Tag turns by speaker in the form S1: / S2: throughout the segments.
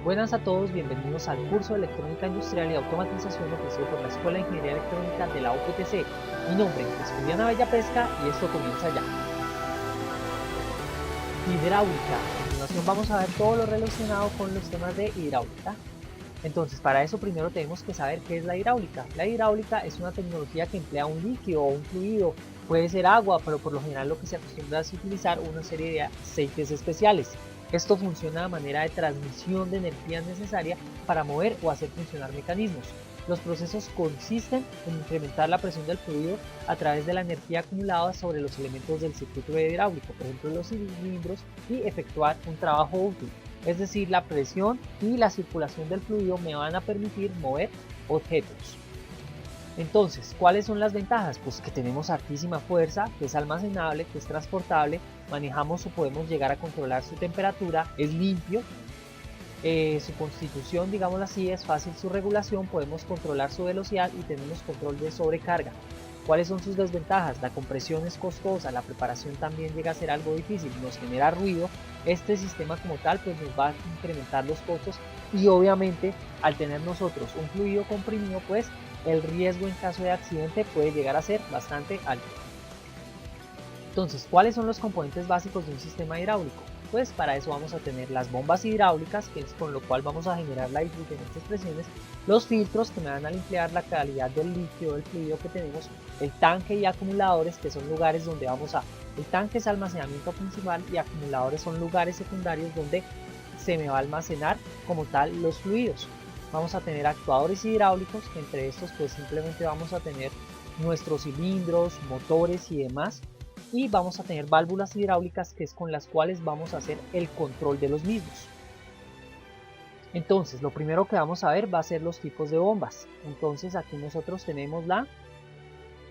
S1: Buenas a todos, bienvenidos al curso de Electrónica Industrial y Automatización ofrecido por la Escuela de Ingeniería Electrónica de la UPTC. Mi nombre es Juliana Bella Pesca y esto comienza ya. Hidráulica. A continuación vamos a ver todo lo relacionado con los temas de hidráulica. Entonces, para eso primero tenemos que saber qué es la hidráulica. La hidráulica es una tecnología que emplea un líquido o un fluido, puede ser agua, pero por lo general lo que se acostumbra es utilizar una serie de aceites especiales. Esto funciona de manera de transmisión de energía necesaria para mover o hacer funcionar mecanismos. Los procesos consisten en incrementar la presión del fluido a través de la energía acumulada sobre los elementos del circuito hidráulico, por ejemplo los cilindros, y efectuar un trabajo útil. Es decir, la presión y la circulación del fluido me van a permitir mover objetos. Entonces, ¿cuáles son las ventajas? Pues que tenemos altísima fuerza, que es almacenable, que es transportable, manejamos o podemos llegar a controlar su temperatura, es limpio, su constitución, digámoslo así, es fácil su regulación, podemos controlar su velocidad y tenemos control de sobrecarga. ¿Cuáles son sus desventajas? La compresión es costosa, la preparación también llega a ser algo difícil, nos genera ruido. Este sistema como tal pues nos va a incrementar los costos y obviamente al tener nosotros un fluido comprimido pues el riesgo en caso de accidente puede llegar a ser bastante alto. Entonces, ¿cuáles son los componentes básicos de un sistema hidráulico? Pues para eso vamos a tener las bombas hidráulicas, que es con lo cual vamos a generar las diferentes presiones, los filtros que me van a limpiar la calidad del líquido, del fluido que tenemos, el tanque y acumuladores, que son lugares donde el tanque es almacenamiento principal y acumuladores son lugares secundarios donde se me va a almacenar como tal los fluidos. Vamos a tener actuadores hidráulicos, que entre estos pues simplemente vamos a tener nuestros cilindros, motores y demás. Y vamos a tener válvulas hidráulicas, que es con las cuales vamos a hacer el control de los mismos. Entonces, lo primero que vamos a ver va a ser los tipos de bombas. Entonces, aquí nosotros tenemos la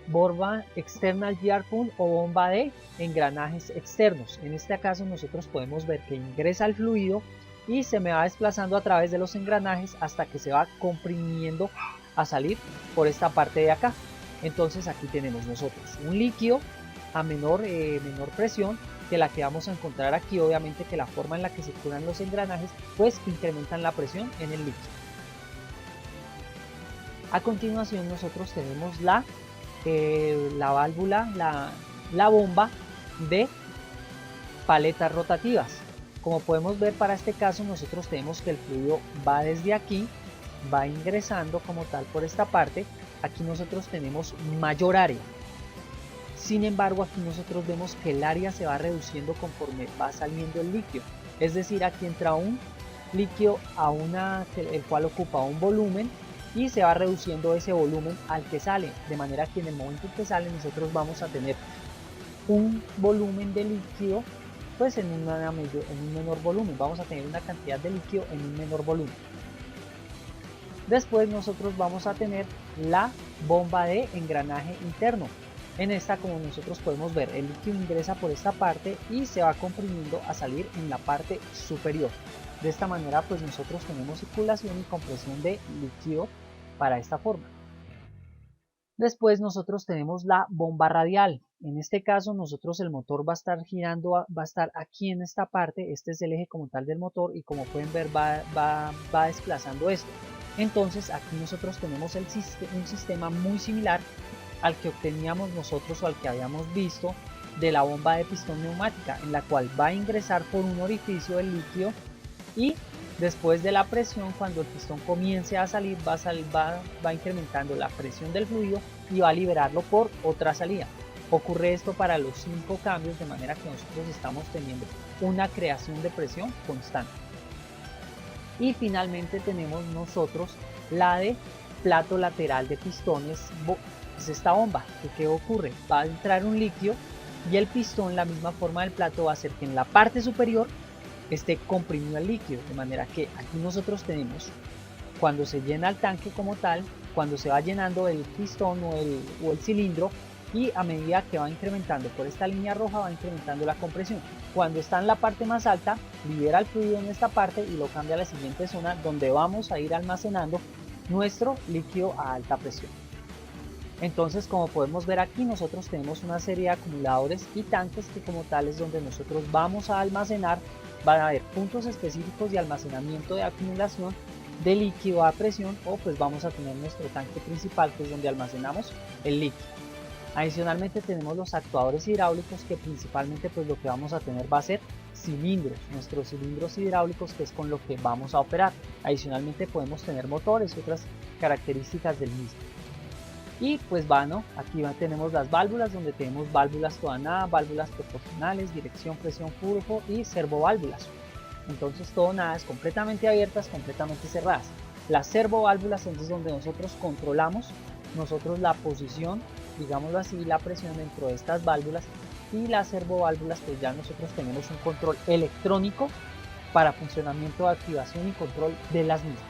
S1: bomba external gear pump o bomba de engranajes externos. En este caso, nosotros podemos ver que ingresa el fluido y se me va desplazando a través de los engranajes hasta que se va comprimiendo a salir por esta parte de acá. Entonces, aquí tenemos nosotros un líquido a menor presión que la que vamos a encontrar aquí. Obviamente que la forma en la que circulan los engranajes pues incrementan la presión en el líquido. A continuación nosotros tenemos la válvula, la bomba de paletas rotativas. Como podemos ver, para este caso nosotros tenemos que el fluido va desde aquí, va ingresando como tal por esta parte. Aquí nosotros tenemos mayor área. Sin embargo, aquí nosotros vemos que el área se va reduciendo conforme va saliendo el líquido. Es decir, aquí entra un líquido el cual ocupa un volumen y se va reduciendo ese volumen al que sale. De manera que en el momento en que sale nosotros vamos a tener un volumen de líquido pues en un menor volumen. Vamos a tener una cantidad de líquido en un menor volumen. Después nosotros vamos a tener la bomba de engranaje interno. En esta, como nosotros podemos ver, el líquido ingresa por esta parte y se va comprimiendo a salir en la parte superior. De esta manera pues nosotros tenemos circulación y compresión de líquido para esta forma. Después nosotros tenemos la bomba radial. En este caso nosotros el motor va a estar girando, va a estar aquí en esta parte. Este es el eje como tal del motor y como pueden ver va desplazando esto. Entonces aquí nosotros tenemos un sistema muy similar al que obteníamos nosotros o al que habíamos visto de la bomba de pistón neumática, en la cual va a ingresar por un orificio el líquido y después de la presión, cuando el pistón comience a salir, va incrementando la presión del fluido y va a liberarlo por otra salida. Ocurre esto para los 5 cambios, de manera que nosotros estamos teniendo una creación de presión constante. Y finalmente tenemos nosotros la de plato lateral de pistones. Es esta bomba. ¿Qué ocurre? Va a entrar un líquido y el pistón, la misma forma del plato, va a hacer que en la parte superior esté comprimido el líquido, de manera que aquí nosotros tenemos cuando se llena el tanque como tal, cuando se va llenando el pistón o el cilindro, y a medida que va incrementando por esta línea roja va incrementando la compresión. Cuando está en la parte más alta, libera el fluido en esta parte y lo cambia a la siguiente zona donde vamos a ir almacenando nuestro líquido a alta presión. Entonces, como podemos ver aquí, nosotros tenemos una serie de acumuladores y tanques que como tal es donde nosotros vamos a almacenar van a haber puntos específicos de almacenamiento de acumulación de líquido a presión, o pues vamos a tener nuestro tanque principal, que es donde almacenamos el líquido. Adicionalmente tenemos los actuadores hidráulicos, que principalmente pues lo que vamos a tener va a ser cilindros, nuestros cilindros hidráulicos, que es con lo que vamos a operar. Adicionalmente podemos tener motores y otras características del mismo. Y pues bueno, aquí tenemos las válvulas, donde tenemos válvulas toda nada, válvulas proporcionales, dirección, presión, flujo y servoválvulas. Entonces todo nada es completamente abiertas, completamente cerradas. Las servoválvulas es donde nosotros controlamos la posición, digámoslo así, la presión dentro de estas válvulas, y las servoválvulas pues ya nosotros tenemos un control electrónico para funcionamiento, activación y control de las mismas.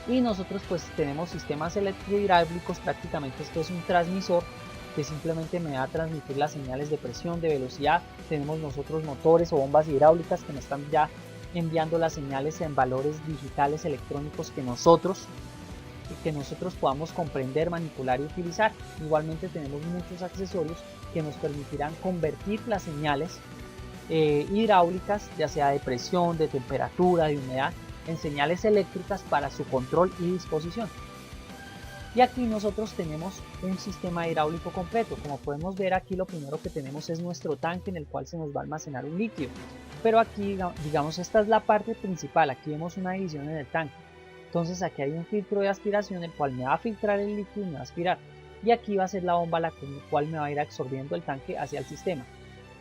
S1: Y nosotros pues tenemos sistemas electrohidráulicos, prácticamente esto es un transmisor que simplemente me va a transmitir las señales de presión, de velocidad. Tenemos nosotros motores o bombas hidráulicas que nos están ya enviando las señales en valores digitales electrónicos que nosotros podamos comprender, manipular y utilizar. Igualmente tenemos muchos accesorios que nos permitirán convertir las señales hidráulicas, ya sea de presión, de temperatura, de humedad, en señales eléctricas para su control y disposición. Y aquí nosotros tenemos un sistema hidráulico completo. Como podemos ver, aquí lo primero que tenemos es nuestro tanque, en el cual se nos va a almacenar un líquido. Pero aquí, digamos, esta es la parte principal. Aquí vemos una división en el tanque. Entonces aquí hay un filtro de aspiración, el cual me va a filtrar el líquido y me va a aspirar. Y aquí va a ser la bomba la cual me va a ir absorbiendo el tanque hacia el sistema.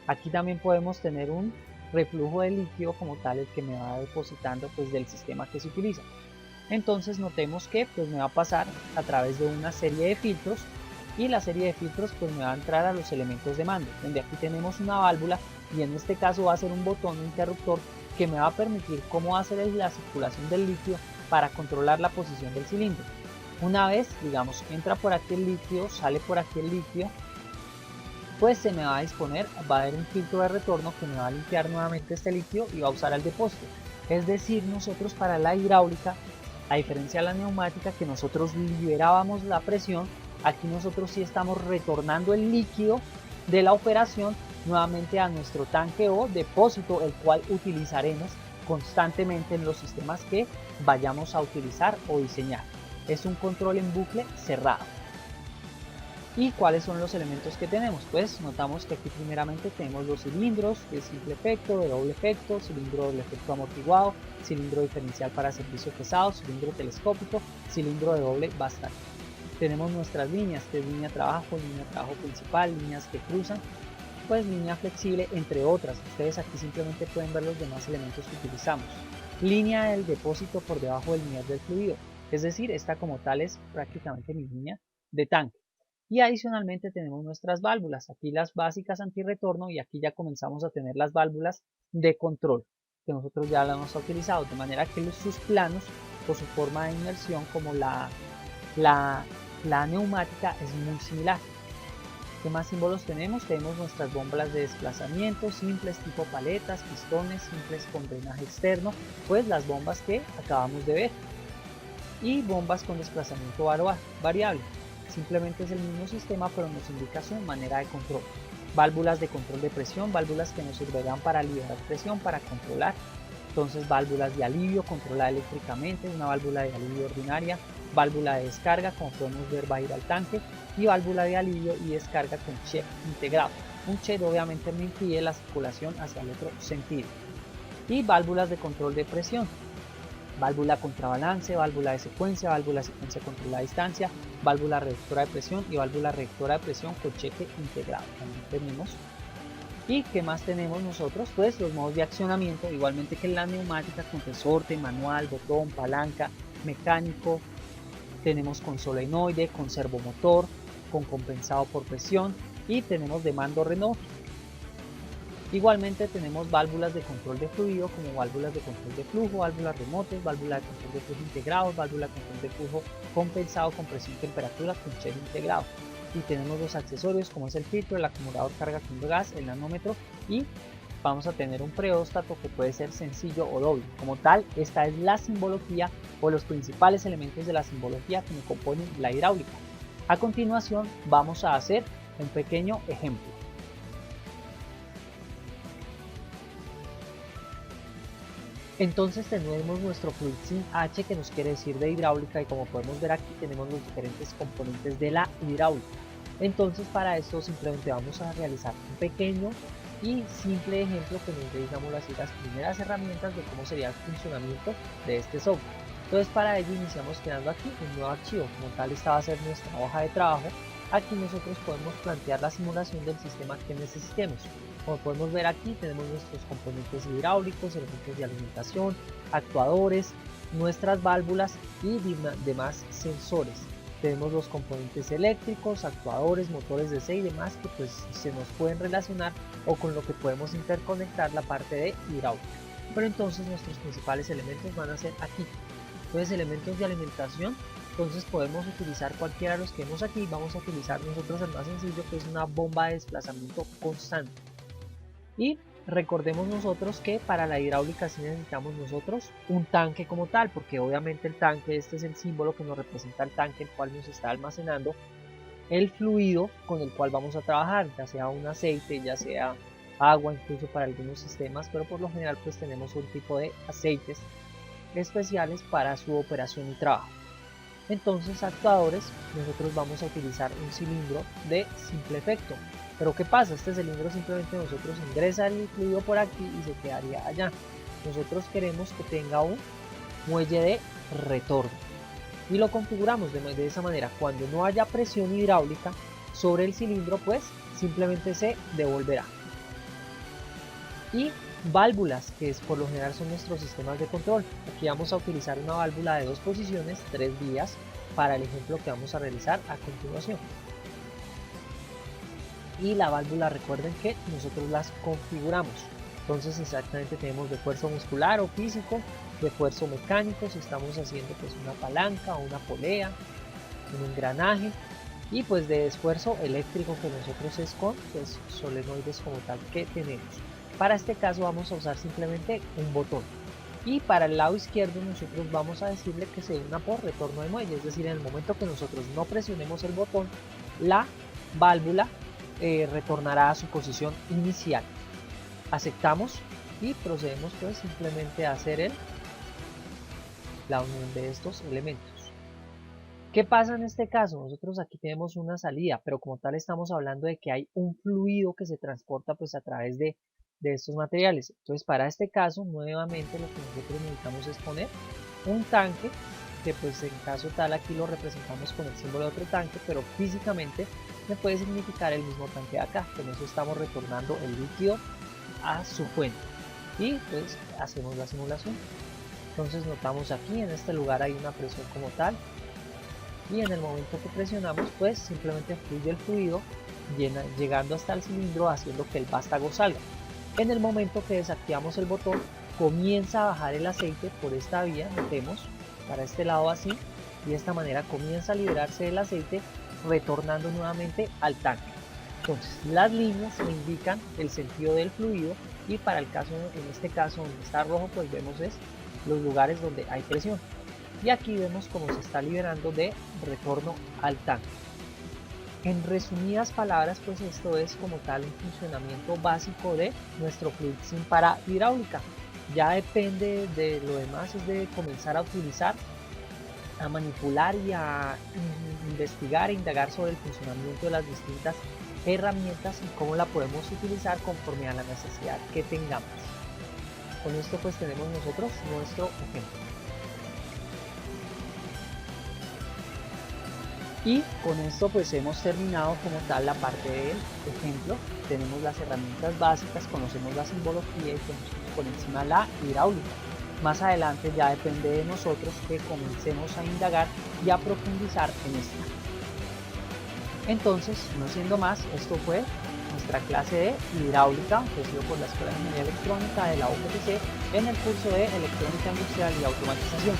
S1: Aquí también podemos tener un reflujo de líquido como tal, el que me va depositando pues del sistema que se utiliza. Entonces notemos que pues me va a pasar a través de una serie de filtros, y la serie de filtros pues me va a entrar a los elementos de mando, donde aquí tenemos una válvula, y en este caso va a ser un botón, un interruptor, que me va a permitir cómo hacer la circulación del líquido para controlar la posición del cilindro. Una vez, digamos, entra por aquí el líquido, sale por aquí el líquido, pues se me va a disponer, va a haber un filtro de retorno que me va a limpiar nuevamente este líquido y va a usar al depósito. Es decir, nosotros para la hidráulica, a diferencia de la neumática, que nosotros liberábamos la presión, aquí nosotros sí estamos retornando el líquido de la operación nuevamente a nuestro tanque o depósito, el cual utilizaremos constantemente en los sistemas que vayamos a utilizar o diseñar. Es un control en bucle cerrado. ¿Y cuáles son los elementos que tenemos? Pues notamos que aquí primeramente tenemos los cilindros de simple efecto, de doble efecto, cilindro doble efecto amortiguado, cilindro diferencial para servicio pesado, cilindro telescópico, cilindro de doble bastante. Tenemos nuestras líneas, que es línea de trabajo principal, líneas que cruzan, pues línea flexible, entre otras. Ustedes aquí simplemente pueden ver los demás elementos que utilizamos. Línea del depósito por debajo del nivel del fluido, es decir, esta como tal es prácticamente mi línea de tanque. Y adicionalmente tenemos nuestras válvulas, aquí las básicas antirretorno, y aquí ya comenzamos a tener las válvulas de control, que nosotros ya las hemos utilizado, de manera que sus planos o su forma de inmersión como la neumática es muy similar. ¿Qué más símbolos tenemos? Tenemos nuestras bombas de desplazamiento, simples tipo paletas, pistones, simples con drenaje externo, pues las bombas que acabamos de ver, y bombas con desplazamiento variable. Simplemente es el mismo sistema, pero nos indica su manera de control. Válvulas de control de presión, válvulas que nos servirán para liberar presión, para controlar. Entonces válvulas de alivio, controlada eléctricamente, una válvula de alivio ordinaria, válvula de descarga, como podemos ver va a ir al tanque, y válvula de alivio y descarga con check integrado. Un check obviamente me impide la circulación hacia el otro sentido. Y válvulas de control de presión, válvula contrabalance, válvula de secuencia controlada a distancia, válvula reductora de presión y válvula reductora de presión con cheque integrado. También tenemos. ¿Y qué más tenemos nosotros? Pues los modos de accionamiento, igualmente que en la neumática, con resorte, manual, botón, palanca, mecánico. Tenemos con solenoide, con servomotor, con compensado por presión, y tenemos de mando Renault. Igualmente tenemos válvulas de control de fluido, como válvulas de control de flujo, válvulas remotas, válvula de control de flujo integrado, válvula de control de flujo compensado con presión y temperatura con check integrado. Y tenemos los accesorios, como es el filtro, el acumulador carga con gas, el nanómetro, y vamos a tener un preóstato que puede ser sencillo o doble. Como tal, esta es la simbología o los principales elementos de la simbología que me componen la hidráulica. A continuación vamos a hacer un pequeño ejemplo. Entonces tenemos nuestro fluid sim H, que nos quiere decir de hidráulica, y como podemos ver aquí tenemos los diferentes componentes de la hidráulica. Entonces para esto simplemente vamos a realizar un pequeño y simple ejemplo que nos dé, digamos así, las primeras herramientas de cómo sería el funcionamiento de este software. Entonces para ello iniciamos creando aquí un nuevo archivo. Como tal, esta va a ser nuestra hoja de trabajo. Aquí nosotros podemos plantear la simulación del sistema que necesitemos. Como podemos ver aquí tenemos nuestros componentes hidráulicos, elementos de alimentación, actuadores, nuestras válvulas y demás sensores. Tenemos los componentes eléctricos, actuadores, motores de C y demás que pues se nos pueden relacionar o con lo que podemos interconectar la parte de hidráulica. Pero entonces nuestros principales elementos van a ser aquí. Entonces, elementos de alimentación, entonces podemos utilizar cualquiera de los que vemos aquí. Vamos a utilizar nosotros el más sencillo, que es una bomba de desplazamiento constante. Y recordemos nosotros que para la hidráulica sí necesitamos nosotros un tanque como tal, porque obviamente el tanque, este es el símbolo que nos representa el tanque, el cual nos está almacenando el fluido con el cual vamos a trabajar, ya sea un aceite, ya sea agua, incluso para algunos sistemas, pero por lo general pues tenemos un tipo de aceites especiales para su operación y trabajo. Entonces, actuadores, nosotros vamos a utilizar un cilindro de simple efecto. Pero ¿qué pasa? Este cilindro simplemente nosotros ingresa el fluido por aquí y se quedaría allá. Nosotros queremos que tenga un muelle de retorno y lo configuramos de esa manera. Cuando no haya presión hidráulica sobre el cilindro, pues simplemente se devolverá. Y válvulas, que por lo general son nuestros sistemas de control. Aquí vamos a utilizar una válvula de 2 posiciones, 3 vías, para el ejemplo que vamos a realizar a continuación. Y la válvula, recuerden que nosotros las configuramos. Entonces exactamente tenemos de esfuerzo muscular o físico, de esfuerzo mecánico, si estamos haciendo pues una palanca o una polea, un engranaje, y pues de esfuerzo eléctrico, que nosotros es con pues solenoides como tal que tenemos. Para este caso vamos a usar simplemente un botón. Y para el lado izquierdo nosotros vamos a decirle que se una por retorno de muelle, es decir, en el momento que nosotros no presionemos el botón, la válvula retornará a su posición inicial. Aceptamos y procedemos pues simplemente a hacer la unión de estos elementos. ¿Qué pasa en este caso? Nosotros aquí tenemos una salida, pero como tal estamos hablando de que hay un fluido que se transporta pues a través de estos materiales. Entonces para este caso nuevamente lo que nosotros necesitamos es poner un tanque, que pues en caso tal aquí lo representamos con el símbolo de otro tanque, pero físicamente me puede significar el mismo tanque de acá. Con eso estamos retornando el líquido a su fuente y pues hacemos la simulación. Entonces notamos aquí en este lugar hay una presión como tal, y en el momento que presionamos pues simplemente fluye el fluido llegando hasta el cilindro, haciendo que el vástago salga. En el momento que desactivamos el botón, comienza a bajar el aceite por esta vía, notemos, para este lado así, y de esta manera comienza a liberarse del aceite, retornando nuevamente al tanque. Entonces las líneas me indican el sentido del fluido, y para el caso, en este caso donde está rojo, pues vemos es los lugares donde hay presión, y aquí vemos cómo se está liberando de retorno al tanque. En resumidas palabras, pues esto es como tal un funcionamiento básico de nuestro fluid sim para hidráulica. Ya depende de lo demás, es de comenzar a utilizar, a manipular y a investigar e indagar sobre el funcionamiento de las distintas herramientas y cómo la podemos utilizar conforme a la necesidad que tengamos. Con esto pues tenemos nosotros nuestro ejemplo. Y con esto pues hemos terminado como tal la parte del ejemplo. Tenemos las herramientas básicas, conocemos la simbología y conocemos por encima la hidráulica. Más adelante ya depende de nosotros que comencemos a indagar y a profundizar en esta. Entonces, no siendo más, esto fue nuestra clase de hidráulica ofrecido por la Escuela de Ingeniería Electrónica de la UPTC en el curso de Electrónica Industrial y Automatización.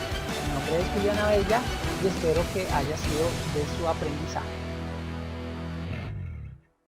S1: Mi nombre es Julián Abella y espero que haya sido de su aprendizaje.